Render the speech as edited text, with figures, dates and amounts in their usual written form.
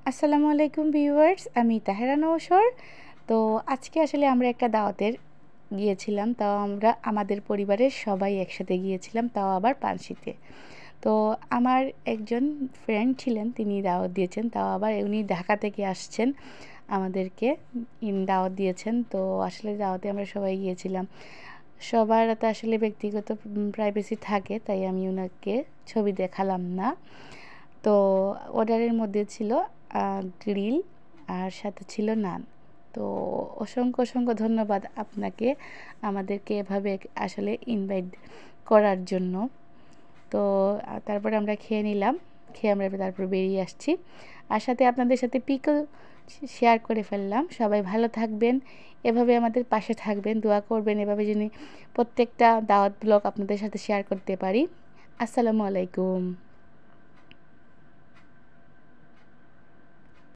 আসসালামু আলাইকুম ভিউয়ার্স, আমি তাহেরা নওশর। তো আজকে আসলে আমরা একটা দাওয়াতের গিয়েছিলাম, তাও আমরা আমাদের পরিবারের সবাই একসাথে গিয়েছিলাম, তাও আবার পানশিতে। তো আমার একজন ফ্রেন্ড ছিলেন, তিনি দাওয়াত দিয়েছেন, তাও আবার উনি ঢাকা থেকে আসছেন, আমাদেরকে দাওয়াত দিয়েছেন। তো আসলে দাওয়াতে আমরা সবাই গিয়েছিলাম। সবার তো আসলে ব্যক্তিগত প্রাইভেসি থাকে, তাই আমি ওনাকে ছবি দেখালাম না। তো অর্ডারের মধ্যে ছিল গ্রিল আর সাথে ছিল নান। তো অসংখ্য অসংখ্য ধন্যবাদ আপনাকে, আমাদেরকে এভাবে আসলে ইনভাইট করার জন্য। তো তারপরে আমরা খেয়ে নিলাম, খেয়ে আমরা তারপর বেরিয়ে আসছি, আর সাথে আপনাদের সাথে পিকও শেয়ার করে ফেললাম। সবাই ভালো থাকবেন, এভাবে আমাদের পাশে থাকবেন, দোয়া করবেন এভাবে যিনি প্রত্যেকটা দাওয়াত ব্লগ আপনাদের সাথে শেয়ার করতে পারি। আসসালামু আলাইকুম।